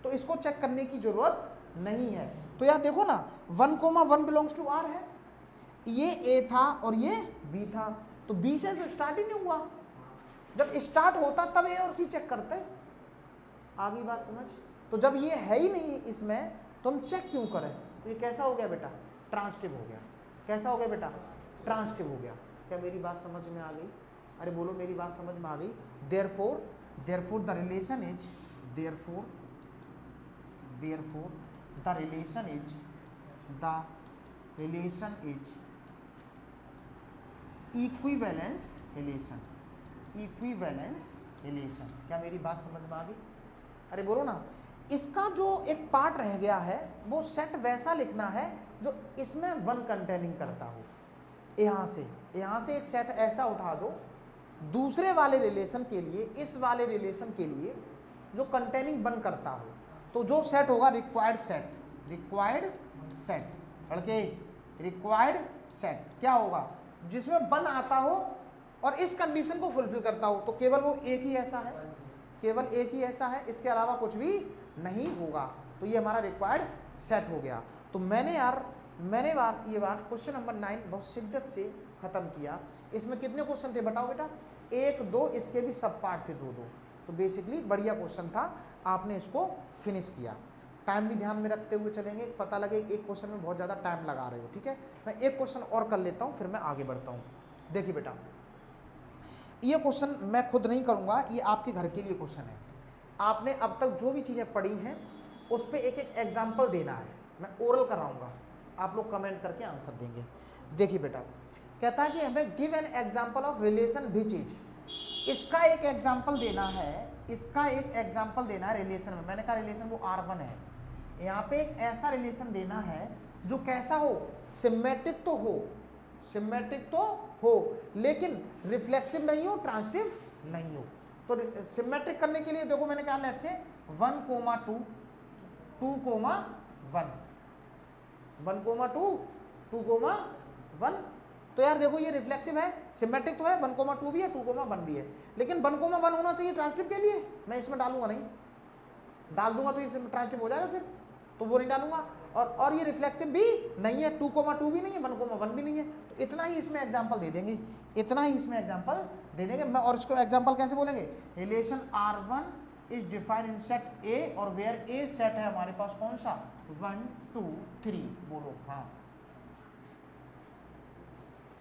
Speaker 1: तो इसको चेक करने की जरूरत नहीं है। तो यार देखो ना, 1 कोमा 1 बिलोंग्स टू आर है, ये ए था और ये बी था, तो बी से तो स्टार्ट ही नहीं हुआ। जब स्टार्ट होता तब ए और सी चेक करते, आगे बात समझ। तो जब ये है ही नहीं इसमें, तो हम चेक क्यों करें? तो ये कैसा हो गया बेटा, ट्रांजिटिव हो गया। कैसा हो गया बेटा, ट्रांजिटिव हो गया। क्या मेरी बात समझ में आ गई? अरे बोलो, मेरी बात समझ में आ गई। Therefore the relation is equivalence relation. क्या मेरी बात समझ में आ गई? अरे बोलो ना, इसका जो एक पार्ट रह गया है वो सेट वैसा लिखना है जो इसमें 1 कंटेनिंग करता हो। यहाँ से एक सेट ऐसा उठा दो दूसरे वाले रिलेशन के लिए, इस वाले रिलेशन के लिए जो कंटेनिंग 1 करता हो। तो जो सेट होगा रिक्वायर्ड सेट क्या होगा, जिसमें 1 आता हो और इस कंडीशन को फुलफिल करता हो। तो केवल वो एक ही ऐसा है, इसके अलावा कुछ भी नहीं होगा। तो ये हमारा रिक्वायर्ड सेट हो गया। तो मैंने ये बार क्वेश्चन नंबर 9 बहुत शिद्दत से ख़त्म किया। इसमें कितने क्वेश्चन थे बताओ बेटा? 1 2, इसके भी सब पार्ट थे 2 2। तो बेसिकली बढ़िया क्वेश्चन था, आपने इसको फिनिश किया। टाइम भी ध्यान में रखते हुए चलेंगे, पता लगे एक क्वेश्चन में बहुत ज़्यादा टाइम लगा रहे हो, ठीक है। मैं एक क्वेश्चन और कर लेता हूँ, फिर मैं आगे बढ़ता हूँ। देखिए बेटा, ये क्वेश्चन मैं खुद नहीं करूँगा, ये आपके घर के लिए क्वेश्चन है। आपने अब तक जो भी चीज़ें पढ़ी हैं उस पर एक एक एग्जाम्पल देना है। मैं ओरल कराऊँगा, आप लोग कमेंट करके आंसर देंगे। देखिए बेटा, कहता है कि हमें give an example of relation which is, इसका एक एग्जाम्पल देना है, इसका एक एग्जाम्पल देना है रिलेशन में। मैंने कहा रिलेशन वो R1 है, यहाँ पे एक ऐसा रिलेशन देना है जो कैसा हो, सिमेट्रिक तो हो, सिमेट्रिक तो हो लेकिन रिफ्लेक्सिव नहीं हो, ट्रांजिटिव नहीं हो। तो सिमेट्रिक करने के लिए देखो मैंने कहा लेट से 1, 2, 2, 1, 1, 2, 2, 1। तो यार देखो ये रिफ्लेक्सिव है, सिमेट्रिक तो है, 1, 2 भी है, 2, 1 भी है, लेकिन 1, 1 होना चाहिए ट्रांजिटिव के लिए। मैं इसमें डालूंगा नहीं, डाल दूंगा तो इसमें ट्रांजिटिव हो जाएगा फिर, तो वो नहीं डालूंगा। और ये रिफ्लेक्सिव भी नहीं है, 2, 2 भी नहीं है, 1, 1 भी नहीं है। तो इतना ही इसमें एग्जाम्पल दे देंगे, इतना ही इसमें एग्जाम्पल दे देंगे। मैं और इसको एग्जाम्पल कैसे बोलेंगे, relation R1 is defined in set A, और वेयर A सेट है हमारे पास कौन सा, 1 2 3। बोलो हाँ,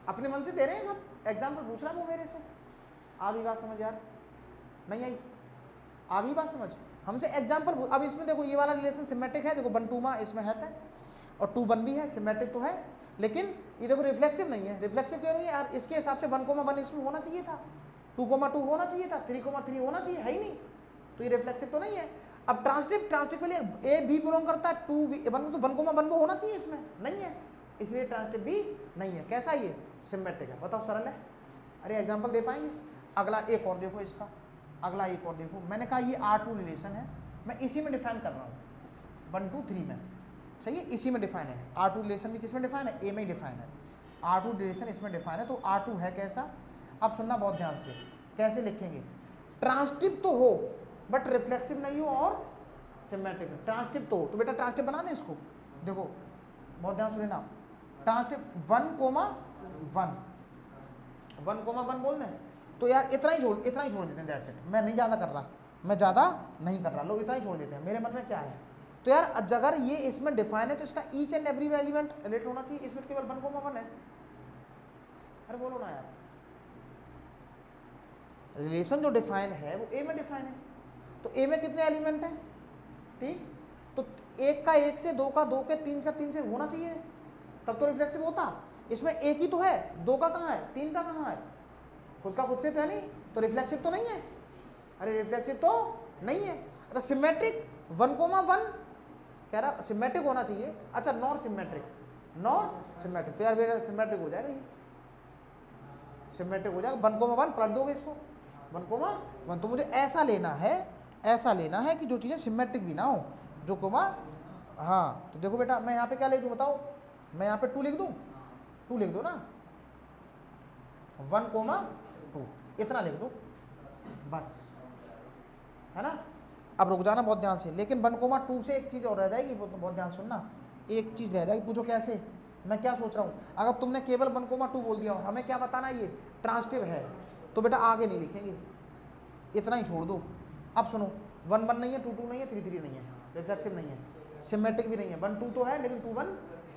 Speaker 1: अपने मन से दे रहे हैं हम, एग्जाम्पल पूछ रहा है वो मेरे से। आ गई बात समझ यार? नहीं आई? आ गई बात समझ? हमसे एग्जाम्पल। अब इसमें देखो ये वाला रिलेशन सिमेट्रिक है, देखो 1 2 इसमें है और 2 1 भी है, सिमेट्रिक तो है, लेकिन ये देखो रिफ्लेक्सिव नहीं है। रिफ्लेक्सिव क्यों नहीं है यार? इसके हिसाब से 1, 1 इसमें होना चाहिए था, 2, 2 होना चाहिए था, 3, 3 होना चाहिए, है ही नहीं, तो ये रिफ्लेक्सिव तो नहीं है। अब ट्रांजिटिव के लिए A भी बिलोंग करता है, 2 भी, 1 तो 1, 1 होना चाहिए, इसमें नहीं है, इसलिए ट्रांजिटिव भी नहीं है। कैसा ये, सिमेट्रिक है। बताओ सरल है? अरे एग्जाम्पल दे पाएंगे? अगला एक और देखो इसका, अगला एक और देखो। मैंने कहा ये R2 रिलेशन है, मैं इसी में डिफाइन कर रहा हूँ 1 2 3 में, सही है, इसी में डिफाइन है। R2 रिलेशन भी किस में डिफाइन है, A में ही डिफाइन है। R2 रिलेशन इसमें डिफाइन है, तो R2 है कैसा? अब सुनना बहुत ध्यान से, कैसे लिखेंगे, ट्रांजिटिव तो हो बट रिफ्लेक्सिव नहीं हो और सिमेट्रिक। ट्रांजिटिव तो हो, तो बेटा ट्रांजिटिव बना दें इसको। देखो बहुत ध्यान से लेना, ट्रांजिटिव 1, 1 बोल दें, तो यार इतना ही छोड़ देते हैं, दैट्स इट। मैं नहीं ज़्यादा कर रहा, मैं ज़्यादा नहीं कर रहा, लो इतना ही छोड़ देते हैं। मेरे मन में क्या है, तो यार अगर ये इसमें डिफाइन है तो इसका each and every element relate होना चाहिए, इसमें केवल 1, 1 है। अरे बोलो ना यार, रिलेशन जो डिफाइन है वो A में डिफाइन है, तो A में कितने एलिमेंट हैं, 3, तो 1 का 1 से, 2 का 2 के, 3 का 3 से होना चाहिए, तब तो रिफ्लेक्सिव होता। इसमें 1 ही तो है, 2 का कहाँ है, 3 का कहाँ है, खुद का खुद से तो है नहीं, तो रिफ्लेक्सिव तो नहीं है। अरे रिफ्लेक्सिव तो नहीं है। अच्छा सिमेट्रिक 1, 1 कह रहा सिमेट्रिक होना चाहिए। अच्छा नॉर सिमेट्रिक, तो यार मेरा सिमेट्रिक हो जाएगा, ये सिमेट्रिक हो जाएगा। 1, 1 पलट दोगे इसको, 1, 1। तो मुझे ऐसा लेना है कि जो चीज़ें सिमेट्रिक भी ना हो, जो कोमा, हाँ। तो देखो बेटा मैं यहाँ पे क्या लिख दूँ बताओ, मैं यहाँ पे 2 लिख दूँ, 2 लिख दो ना, 1, 2 इतना लिख दो बस, है ना। अब रुक जाना बहुत ध्यान से, लेकिन 1, 2 से एक चीज़ और रह जाएगी, वो तो बहुत ध्यान सुनना, एक चीज़ रह जाएगी। पूछो कैसे, मैं क्या सोच रहा हूँ। अगर तुमने केवल 1, 2 बोल दिया और हमें क्या बताना ये ट्रांजिटिव है, तो बेटा आगे नहीं लिखेंगे, इतना ही छोड़ दो। अब सुनो, 1, 1 नहीं है, 2, 2 नहीं है, 3, 3 नहीं है, रिफ्लेक्सिव नहीं है, सिमेट्रिक भी नहीं है। 1, 2 तो है लेकिन 2, 1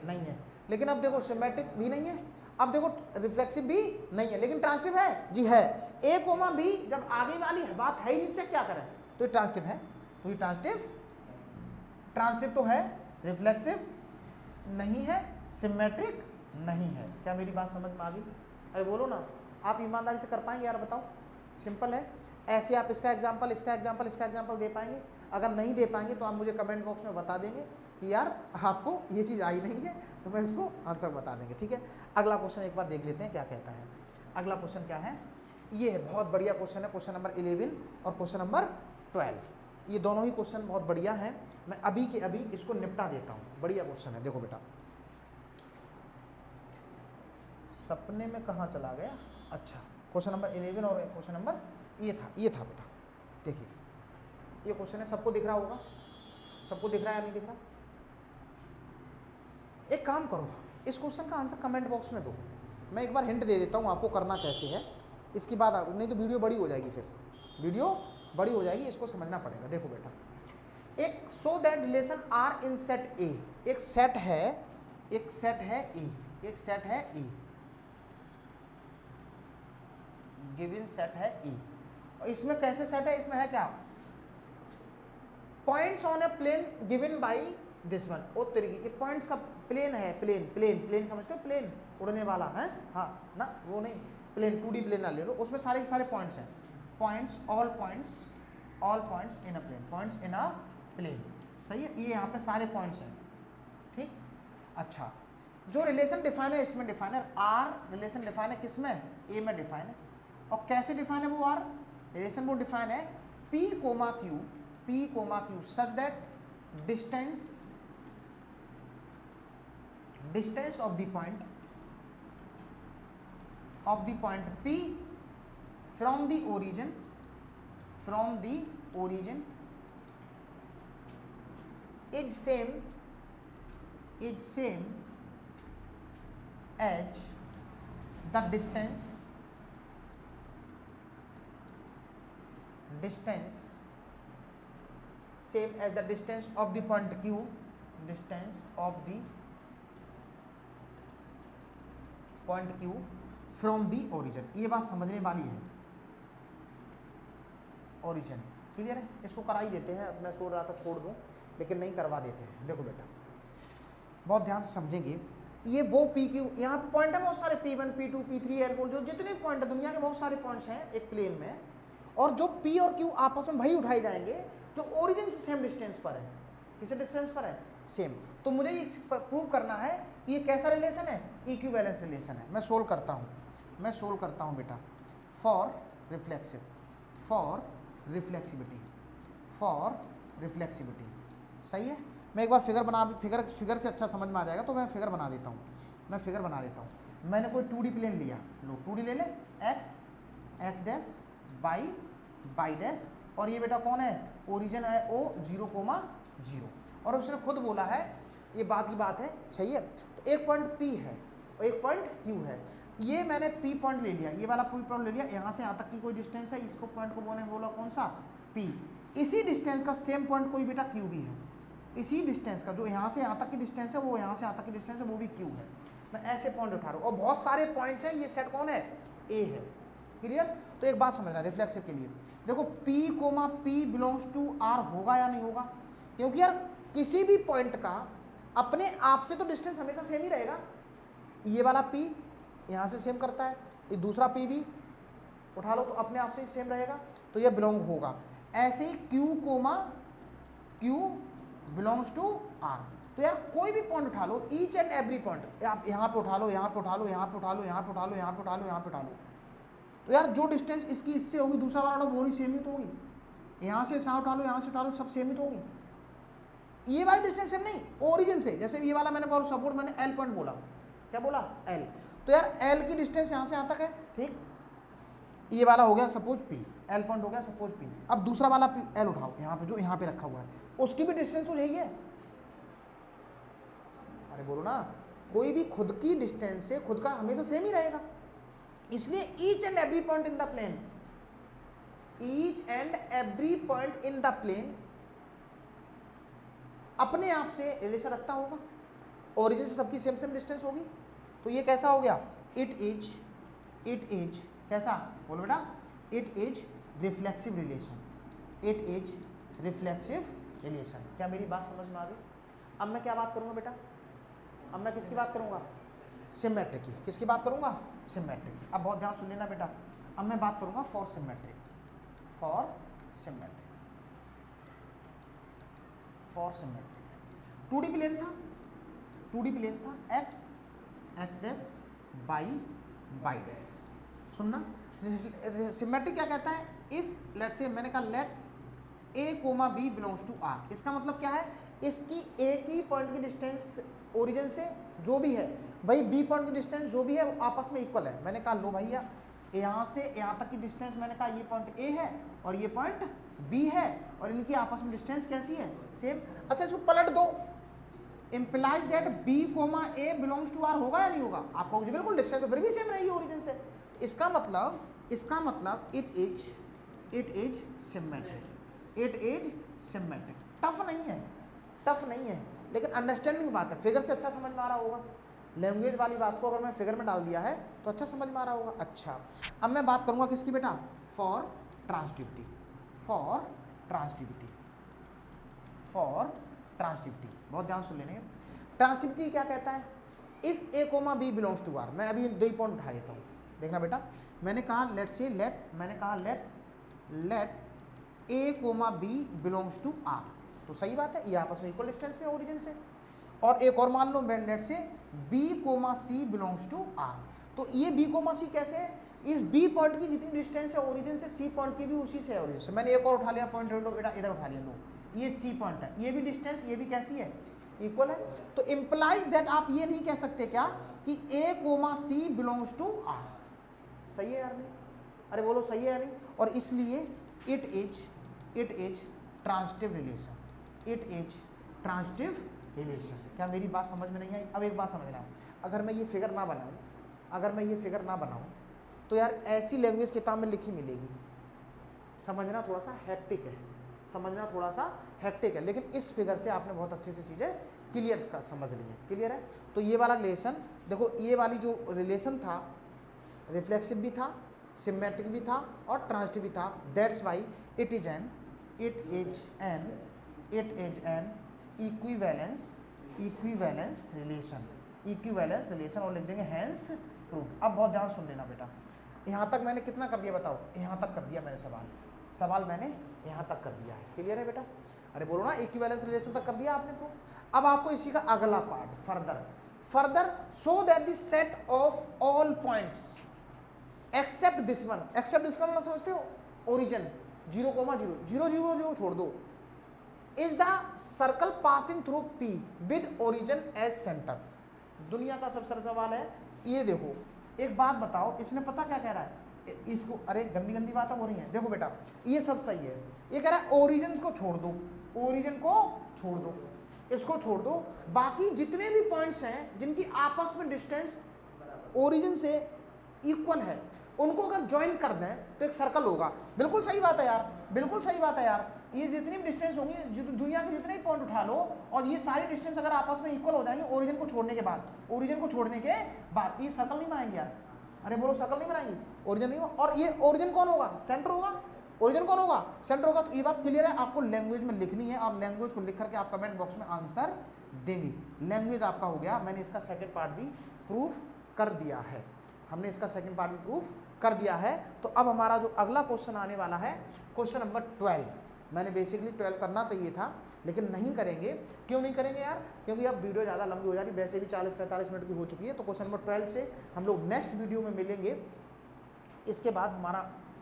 Speaker 1: नहीं है। लेकिन अब देखो सिमेट्रिक भी नहीं है, अब देखो रिफ्लेक्सिव भी नहीं है, लेकिन ट्रांजिटिव है जी, है। A, B जब आगे वाली बात है ही नहीं, चेक क्या करें, तो ये ट्रांजिटिव है, तो ये ट्रांजिटिव तो है, रिफ्लेक्सिव नहीं है, सिमेट्रिक नहीं है। क्या मेरी बात समझ में आ गई? अरे बोलो ना, आप ईमानदारी से कर पाएंगे यार, बताओ। सिंपल है, ऐसे आप इसका एग्जाम्पल दे पाएंगे। अगर नहीं दे पाएंगे तो आप मुझे कमेंट बॉक्स में बता देंगे कि यार आपको ये चीज़ आई नहीं है, तो मैं इसको आंसर बता देंगे, ठीक है। अगला क्वेश्चन एक बार देख लेते हैं क्या कहता है। अगला क्वेश्चन क्या है, ये है बहुत बढ़िया क्वेश्चन है, क्वेश्चन नंबर 11 और क्वेश्चन नंबर 12। ये दोनों ही क्वेश्चन बहुत बढ़िया हैं, मैं अभी के अभी इसको निपटा देता हूँ। बढ़िया क्वेश्चन है, देखो बेटा। सपने में कहाँ चला गया, अच्छा क्वेश्चन नंबर 11 और क्वेश्चन नंबर ये था बेटा। देखिए ये क्वेश्चन है, सबको दिख रहा होगा, सबको दिख रहा है या नहीं दिख रहा? एक काम करो, इस क्वेश्चन का आंसर कमेंट बॉक्स में दो। मैं एक बार हिंट दे देता हूँ आपको करना कैसे है, इसकी बात नहीं तो वीडियो बड़ी हो जाएगी, फिर वीडियो बड़ी हो जाएगी, इसको समझना पड़ेगा। देखो बेटा, एक so that relation R in set A, एक सेट है ए, एक सेट है ए, गिवन सेट है ए। और इसमें कैसे सेट है, इसमें है क्या, points on a plane given by this one. ओ तरीके के पॉइंट्स का प्लेन है, प्लेन समझते हो, प्लेन उड़ने वाला है, हाँ ना, वो नहीं, प्लेन 2D प्लेन ना ले लो, उसमें सारे के सारे पॉइंट्स हैं, points all points in a plane, points in a plane, सही है, ये यहाँ पे सारे पॉइंट्स हैं, ठीक। अच्छा, जो रिलेशन डिफाइन है इसमें डिफाइन है, आर रिलेशन डिफाइन है किसमें, ए में डिफाइन है। और कैसे डिफाइन है वो आर रिलेशन, वो डिफाइन है P, Q such that distance of the point P from the origin is same as the distance same as the distance of the point Q, from the origin। ये बात समझने वाली है, origin clear है, इसको करा ही देते हैं, मैं सोच रहा था छोड़ दूं लेकिन नहीं, करवा देते हैं। देखो बेटा, बहुत ध्यान से समझेंगे, ये वो पी क्यू, यहाँ पे पॉइंट है बहुत सारे, P1 P2 P3 L4, जो जितने पॉइंट है दुनिया के बहुत सारे पॉइंट्स हैं एक प्लेन में, और जो P और Q आपस में वही उठाए जाएंगे जो ओरिजिन से सेम डिस्टेंस पर है। किस डिस्टेंस पर है, सेम। तो मुझे ये प्रूव करना है कि ये कैसा रिलेशन है, इक्विवेलेंस रिलेशन है। मैं सोल्व करता हूँ बेटा, फॉर रिफ्लेक्सिविटी, सही है। मैं एक बार फिगर से अच्छा समझ में आ जाएगा, तो मैं फिगर बना देता हूँ। मैंने कोई 2D प्लेन लिया, लो 2D ले ले, x डैश बाई डैश, और ये बेटा कौन है, ओरिजिन है O 0,0, और उसने खुद बोला है, ये बात की बात है, सही है। तो एक पॉइंट P है और एक पॉइंट Q है, ये मैंने P पॉइंट ले लिया, ये वाला P पॉइंट ले लिया, यहाँ से यहाँ तक की कोई डिस्टेंस है, इसको पॉइंट को बोला कौन सा, P। इसी डिस्टेंस का सेम पॉइंट कोई बेटा Q भी है, इसी डिस्टेंस का जो यहाँ से यहाँ तक की डिस्टेंस है, वो यहाँ से यहाँ तक की डिस्टेंस है, वो भी Q है। मैं ऐसे पॉइंट उठा रहा हूँ, और बहुत सारे पॉइंट्स हैं, ये सेट कौन है, A है, क्लियर। तो एक बात समझना रिफ्लेक्सिव के लिए, देखो P बिलोंग्स टू R होगा या नहीं होगा, क्योंकि यार किसी भी पॉइंट का अपने आप से तो डिस्टेंस हमेशा सेम ही रहेगा। ये वाला P यहाँ से सेम करता है, ये दूसरा P भी उठा लो तो अपने आप से ही सेम रहेगा, तो ये बिलोंग होगा। ऐसे ही Q बिलोंग्स टू R। तो यार कोई भी पॉइंट उठा लो, ईच एंड एवरी पॉइंट, आप यहाँ पे उठा लो, यहाँ पे उठा लो, यहाँ पे उठा लो, यहाँ पे उठा लो, यहाँ पे उठा लो, यहाँ पे उठा लो, तो यार जो डिस्टेंस इसकी इससे होगी, दूसरा वाला वो भी सेम ही तो होगी। यहाँ से यहाँ उठा लो, यहाँ से उठा लो, सब सेम ही तो होगी। ये वाली डिस्टेंस सेम नहीं, ओरिजिन से, जैसे ये वाला मैंने सपोर्ट मैंने L पॉइंट बोला, क्या बोला, L, तो यार L की डिस्टेंस यहाँ से यहाँ तक है, ठीक। ये वाला हो गया सपोज P, L पॉइंट हो गया सपोज P। अब दूसरा वाला L उठाओ, यहाँ पे जो यहाँ पे रखा हुआ है, उसकी भी डिस्टेंस तो यही है। अरे बोलो ना, कोई भी खुद की डिस्टेंस से खुद का हमेशा सेम ही रहेगा, इसलिए each and every point in the plane अपने आप से रिलेशन रखता होगा, ओरिजिन से सबकी सेम डिस्टेंस होगी। तो ये कैसा हो गया, इट इज कैसा, बोलो बेटा, इट इज रिफ्लेक्सिव रिलेशन। क्या मेरी बात समझ में आ गई? अब मैं क्या बात करूंगा बेटा, अब मैं किसकी बात करूंगा, सिमेट्रिक की। किसकी बात करूंगा, सिमेट्रिक की। अब बहुत ध्यान सुन लेना बेटा, अब मैं बात करूंगा फॉर सिमेट्रिक। 2D प्लेन था, x डैश बाई डैश। सुनना, सिमेट्रिक क्या कहता है, इफ लेट्स से, मैंने कहा let A, B belongs to R। इसका मतलब क्या है, इसकी एक ही पॉइंट की डिस्टेंस ओरिजिन से जो भी है, भाई B पॉइंट की डिस्टेंस जो भी है वो आपस में इक्वल है। मैंने कहा लो भैया, यहाँ से यहाँ तक की डिस्टेंस, मैंने कहा ये पॉइंट A है और ये पॉइंट बी है और इनकी आपस में डिस्टेंस कैसी है, सेम। अच्छा इसको पलट दो, implies that B comma A belongs to R, होगा या नहीं होगा? आप कहोगे बिल्कुल डिस्टेंस तो फिर भी सेम रहेगी ओरिजिन से। इसका मतलब it is symmetric, it is symmetric. Tough नहीं है लेकिन अंडरस्टैंडिंग बात है, फिगर से अच्छा समझ में आ रहा होगा। लैंग्वेज वाली बात को अगर मैं फिगर में डाल दिया है तो अच्छा समझ में आ रहा होगा। अच्छा अब मैं बात करूंगा किसकी बेटा, फॉर ट्रांसटिविटी, बहुत ध्यान सुन लेने। ट्रांसटिविटी क्या कहता है, if A comma B belongs to R. मैं अभी 2 पॉइंट उठा लेता हूँ, देखना बेटा। मैंने कहा let A comma B belongs to R, तो सही बात है, ये आपस में इक्वल डिस्टेंस पे ओरिजिन से। और एक और मान लो let say B comma C belongs to R, तो ये बी कोमा सी कैसे है, इस बी पॉइंट की जितनी डिस्टेंस है ओरिजिन से, सी पॉइंट की भी उसी से है ओरिजिन से। मैंने एक और उठा लिया पॉइंट, लो बेटा इधर उठा लिया, लो ये सी पॉइंट है, ये भी डिस्टेंस ये भी कैसी है, इक्वल है। तो इम्प्लाइज दैट आप ये नहीं कह सकते क्या कि A comma C belongs to R, सही है यार नहीं? अरे बोलो सही है या नहीं? और इसलिए इट इज ट्रांजिटिव रिलेशन, क्या मेरी बात समझ में नहीं आई? अब एक बात समझना, अगर मैं ये फिगर ना बनाऊं तो यार ऐसी लैंग्वेज किताब में लिखी मिलेगी, समझना थोड़ा सा हैक्टिक है, लेकिन इस फिगर से आपने बहुत अच्छे से चीज़ें क्लियर कर समझ ली है, क्लियर है। तो ये वाला रिलेशन देखो, ये वाली जो रिलेशन था रिफ्लेक्सिव भी था, सिमेट्रिक भी था और ट्रांजिटिव भी था। That's why it is an equivalence relation, और लिख देंगे हैंस प्रूव। अब बहुत ध्यान सुन लेना बेटा, यहाँ तक मैंने कितना कर दिया बताओ, यहाँ तक कर दिया मैंने सवाल मैंने यहाँ तक कर दिया है, क्लियर है बेटा? अरे बोलो ना, इक्विवेलेंस रिलेशन तक कर दिया आपने प्रूव। अब आपको इसी का अगला part further so that the set of all points except this one ना समझते हो, ओरिजिन 0,0 छोड़ दो, is the circle passing through P with origin as centre. दुनिया का सबसे सवाल है ये, देखो एक बात बताओ, इसने पता क्या कह रहा है इसको, अरे गंदी बातें हो रही हैं। देखो बेटा ये सब सही है, ये कह रहा है ओरिजिन को छोड़ दो, इसको छोड़ दो, बाकी जितने भी पॉइंट्स हैं जिनकी आपस में डिस्टेंस ओरिजिन से इक्वल है, उनको अगर ज्वाइन कर दें तो एक सर्कल होगा। बिल्कुल सही बात है यार, ये जितनी भी डिस्टेंस होंगी, दुनिया के जितने भी पॉइंट उठा लो, और ये सारी डिस्टेंस अगर आपस में इक्वल हो जाएंगे ओरिजिन को छोड़ने के बाद, ये सर्कल नहीं बनाएंगे यार। अरे बोलो सर्कल नहीं बनाएंगे, ओरिजिन नहीं होगा। और ये ओरिजिन कौन होगा, सेंटर होगा। तो ये बात क्लियर है, आपको लैंग्वेज में लिखनी है और लैंग्वेज को लिख करके आप कमेंट बॉक्स में आंसर देंगे। लैंग्वेज आपका हो गया, मैंने इसका सेकंड पार्ट भी प्रूफ कर दिया है। तो अब हमारा जो अगला क्वेश्चन आने वाला है, क्वेश्चन नंबर 12। मैंने बेसिकली 12 करना चाहिए था लेकिन नहीं करेंगे। क्यों नहीं करेंगे यार? क्योंकि अब वीडियो ज़्यादा लंबी हो जा रही, वैसे भी 40-45 मिनट की हो चुकी है। तो क्वेश्चन नंबर 12 से हम लोग नेक्स्ट वीडियो में मिलेंगे, इसके बाद हमारा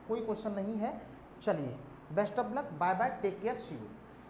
Speaker 1: कोई क्वेश्चन नहीं है। चलिए best of luck, bye bye, take care, see you.